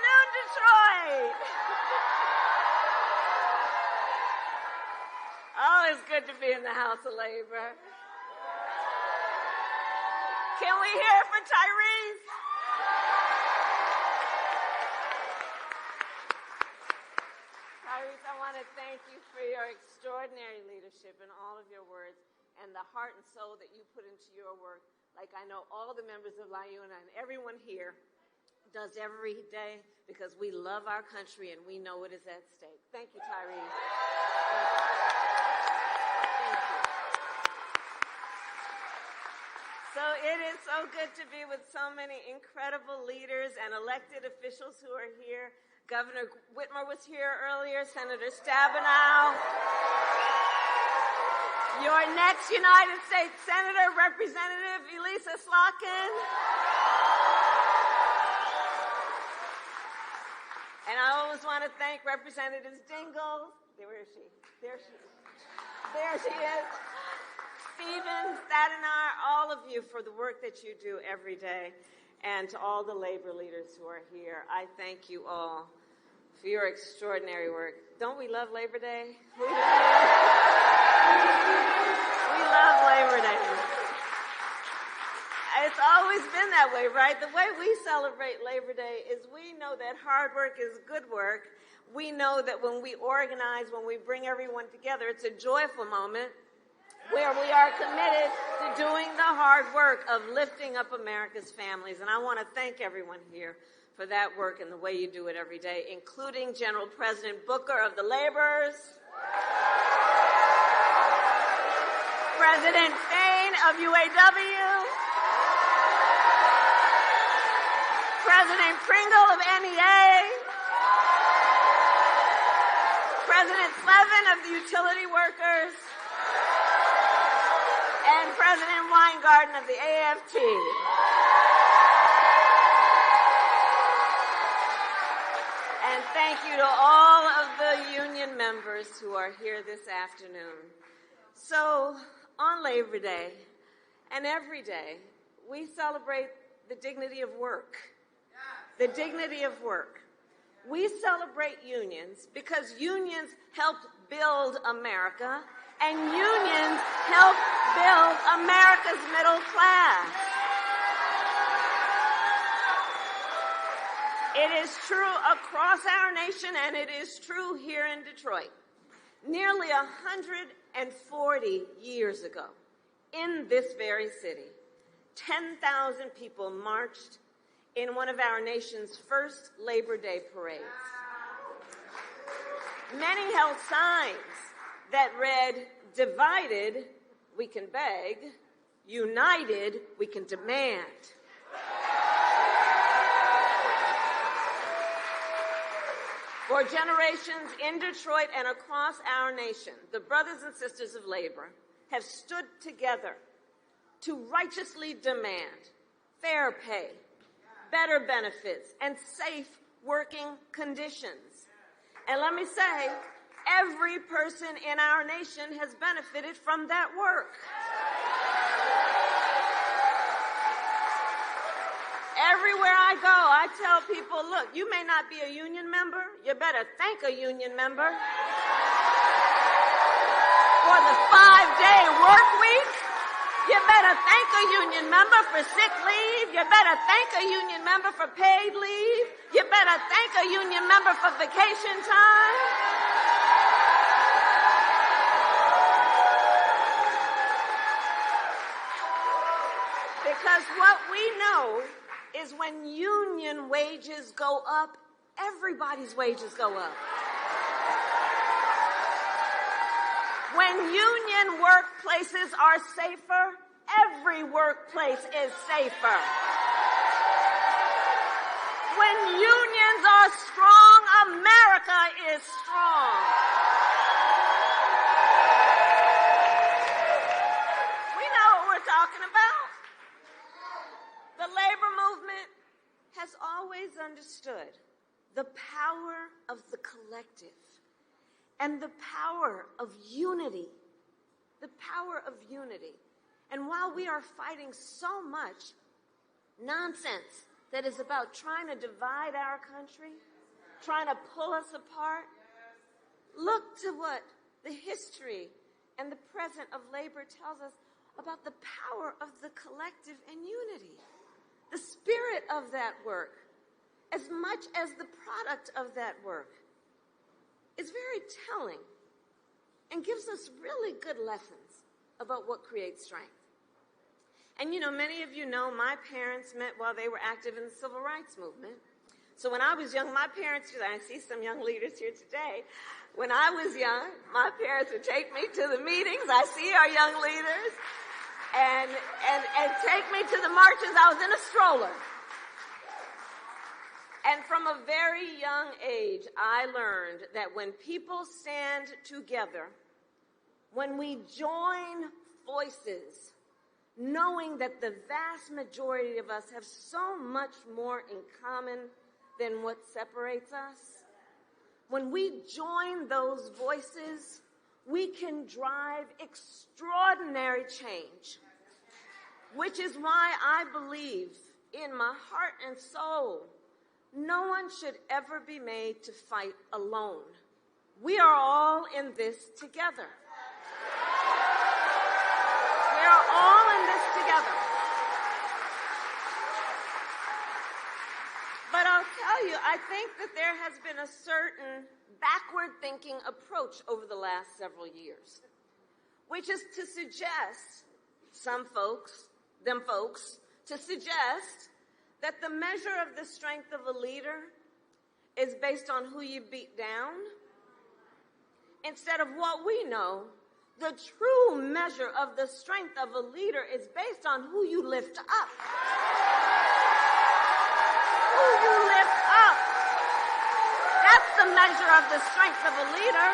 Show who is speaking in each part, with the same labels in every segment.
Speaker 1: afternoon, Detroit. Oh, it's good to be in the House of Labor. Can we hear it for Tyrese? Tyrese, I want to thank you for your extraordinary leadership and all of your words and the heart and soul that you put into your work, like I know all the members of LIUNA and everyone here does every day, because we love our country and we know what is at stake. Thank you, Tyrese. Thank you. So it is so good to be with so many incredible leaders and elected officials who are here. Governor Whitmer was here earlier, Senator Stabenow. Your next United States Senator, Representative Elisa Slotkin. And I always want to thank Representatives Dingell. Where is she? There she is. Stephen, Stadiner, all of you for the work that you do every day. And to all the labor leaders who are here, I thank you all for your extraordinary work. Don't we love Labor Day? We love Labor Day. It's always been that way, right? The way we celebrate Labor Day is we know that hard work is good work. We know that when we organize, when we bring everyone together, it's a joyful moment where we are committed to doing the hard work of lifting up America's families. And I want to thank everyone here for that work and the way you do it every day, including General President Booker of the Laborers, President Fain of UAW, President Pringle of NEA, President Slevin of the Utility Workers, and President Weingarten of the AFT. And thank you to all of the union members who are here this afternoon. So, on Labor Day and every day, we celebrate the dignity of work. The dignity of work. We celebrate unions because unions helped build America, and unions help build America's middle class. It is true across our nation, and it is true here in Detroit. Nearly 140 years ago, in this very city, 10,000 people marched in one of our nation's first Labor Day parades. Many held signs that read, "Divided, we can beg. United, we can demand." For generations in Detroit and across our nation, the brothers and sisters of labor have stood together to righteously demand fair pay, better benefits, and safe working conditions. And let me say, every person in our nation has benefited from that work. Everywhere I go, I tell people, look, you may not be a union member. You better thank a union member for the 5-day work week. You better thank a union member for sick leave. You better thank a union member for paid leave. You better thank a union member for vacation time. Because what we know is when union wages go up, everybody's wages go up. When union workplaces are safer, every workplace is safer. When unions are strong, America is strong. We know what we're talking about. The labor movement has always understood the power of the collective and the power of unity. The power of unity. And while we are fighting so much nonsense that is about trying to divide our country, trying to pull us apart. Look to what the history and the present of labor tells us about the power of the collective and unity. The spirit of that work, as much as the product of that work, is very telling and gives us really good lessons about what creates strength. And many of you know my parents met while they were active in the civil rights movement. So when I was young, my parents, I see some young leaders here today. When I was young, my parents would take me to the meetings. I see our young leaders. And take me to the marches. I was in a stroller. And from a very young age, I learned that when people stand together, when we join voices, knowing that the vast majority of us have so much more in common than what separates us, when we join those voices, we can drive extraordinary change, which is why I believe in my heart and soul, no one should ever be made to fight alone. We are all in this together. We are all in this together. But I'll tell you, I think that there has been a certain backward-thinking approach over the last several years, which is to suggest, them folks, to suggest that the measure of the strength of a leader is based on who you beat down, instead of what we know, the true measure of the strength of a leader is based on who you lift up. Who you lift up. That's the measure of the strength of a leader.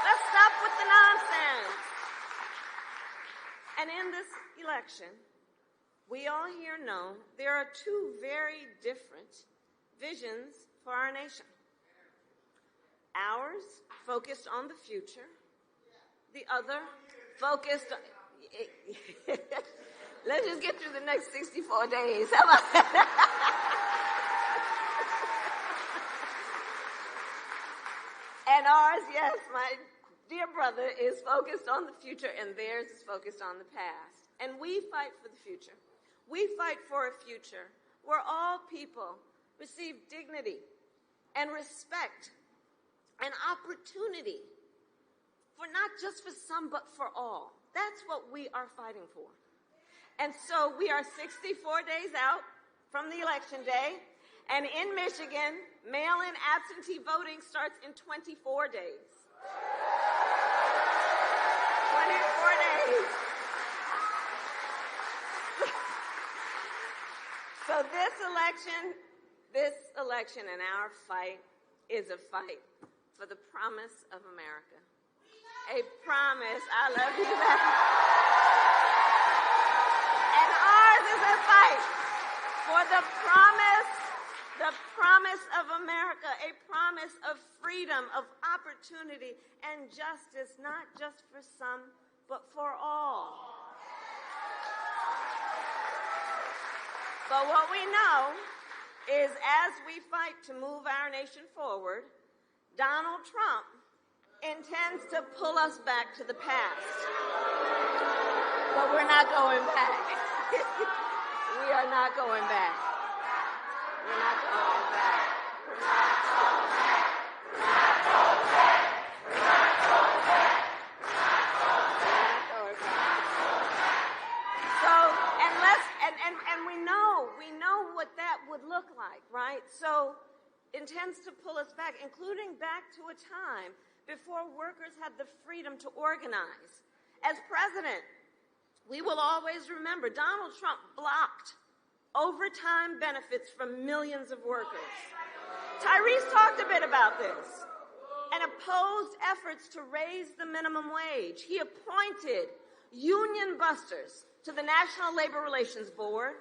Speaker 1: Let's stop with the nonsense. And in this election, we all here know there are two very different visions for our nation. Ours, focused on the future. The other, focused on... Let's just get through the next 64 days. How about that? And ours, yes, my dear brother, is focused on the future, and theirs is focused on the past. And we fight for the future. We fight for a future where all people receive dignity and respect and opportunity, for not just for some, but for all. That's what we are fighting for. And so we are 64 days out from the election day, and in Michigan, mail-in absentee voting starts in 24 days. 24 days. So this election and our fight is a fight for the promise of America. A promise. I love you, man. And ours is a fight for the promise of America, a promise of freedom, of opportunity, and justice, not just for some, but for all. But what we know is as we fight to move our nation forward, Donald Trump intends to pull us back to the past. But we're not going back. We are not going back. We're not going back. We're not going back. We're not going back. We're not going back. We're not going back. So, and we know what that would look like, right? So, intends to pull us back, including back to a time before workers had the freedom to organize. As president, we will always remember Donald Trump blocked overtime benefits from millions of workers. Tyrese talked a bit about this and opposed efforts to raise the minimum wage. He appointed union busters to the National Labor Relations Board,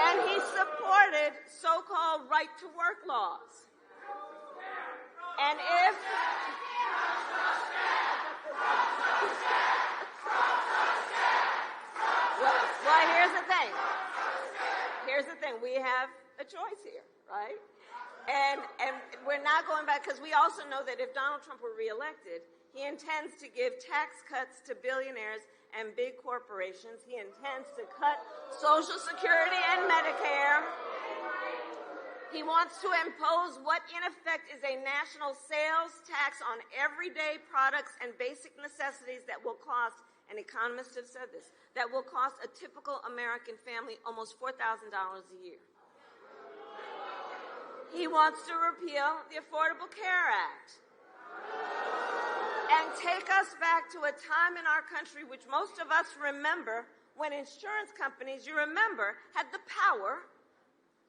Speaker 1: and he supported so-called right-to-work laws. And if But here's the thing. We have a choice here, right? And we're not going back, because we also know that if Donald Trump were reelected, he intends to give tax cuts to billionaires and big corporations. He intends to cut Social Security and Medicare. He wants to impose what in effect is a national sales tax on everyday products and basic necessities that will cost, and economists have said this, that will cost a typical American family almost $4,000 a year. He wants to repeal the Affordable Care Act and take us back to a time in our country which most of us remember, when insurance companies, you remember, had the power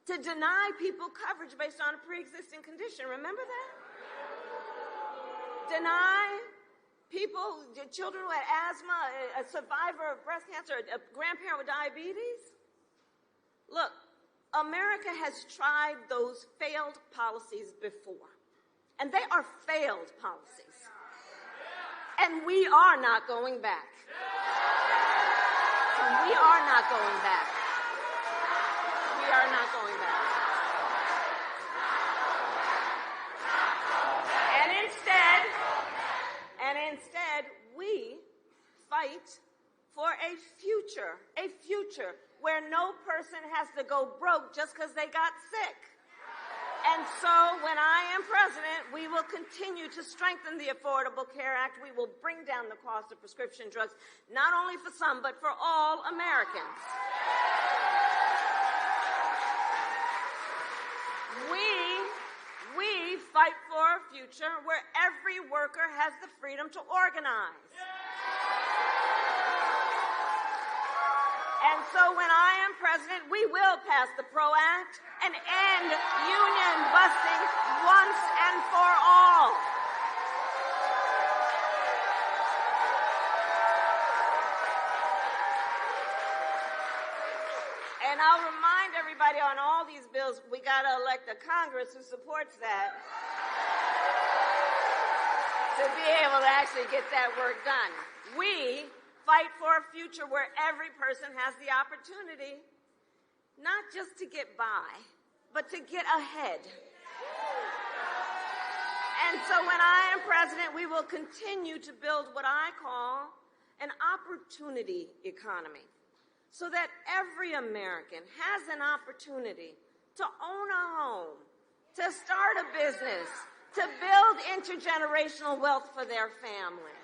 Speaker 1: to deny people coverage based on a pre-existing condition. Remember that? Deny people, children who had asthma, a survivor of breast cancer, a grandparent with diabetes. Look, America has tried those failed policies before, and they are failed policies. And we are not going back. We are not going back. We are not going back. And instead, we fight for a future where no person has to go broke just because they got sick. And so when I am president, we will continue to strengthen the Affordable Care Act. We will bring down the cost of prescription drugs, not only for some, but for all Americans. We fight for a future where every worker has the freedom to organize. And so when I am president, we will pass the PRO Act and end union busting once and for all. And I'll remind everybody on all these bills, we got to elect a Congress who supports that to be able to actually get that work done. We fight for a future where every person has the opportunity not just to get by, but to get ahead. And so when I am president, we will continue to build what I call an opportunity economy, so that every American has an opportunity to own a home, to start a business, to build intergenerational wealth for their family.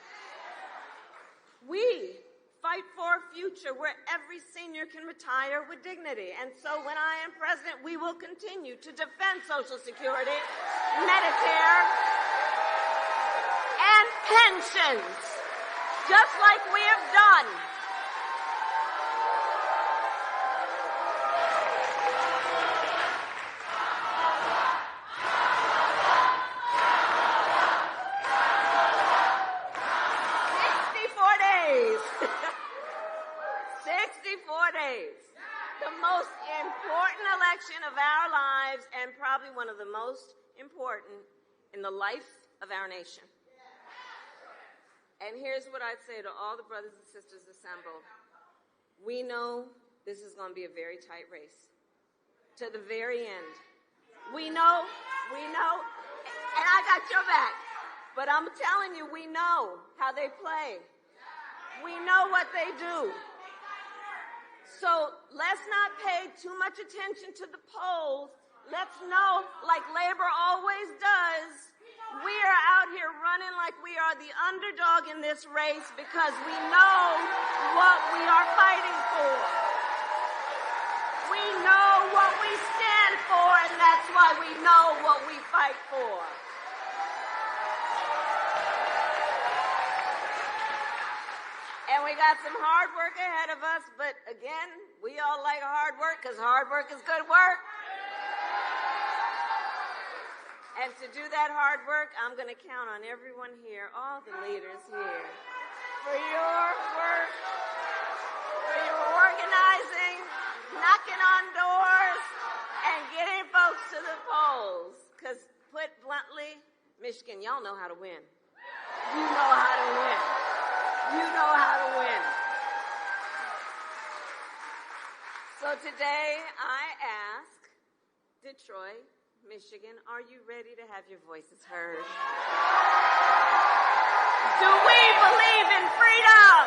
Speaker 1: We fight for a future where every senior can retire with dignity. And so when I am president, we will continue to defend Social Security, Medicare, and pensions, just like we have done. Of our lives, and probably one of the most important in the life of our nation. And here's what I'd say to all the brothers and sisters assembled. We know this is going to be a very tight race to the very end. We know, and I got your back, but I'm telling you, we know how they play. We know what they do. So let's not pay too much attention to the polls. Let's know, like labor always does, we are out here running like we are the underdog in this race because we know what we are fighting for. We know what we stand for, and that's why we know what we fight for. And we got some hard work ahead of us, but again, we all like hard work because hard work is good work. And to do that hard work, I'm going to count on everyone here, all the leaders here, for your work, for your organizing, knocking on doors, and getting folks to the polls. Because put bluntly, Michigan, y'all know how to win. You know how to win. You know how to win. So today I ask Detroit, Michigan, are you ready to have your voices heard? Do we believe in freedom?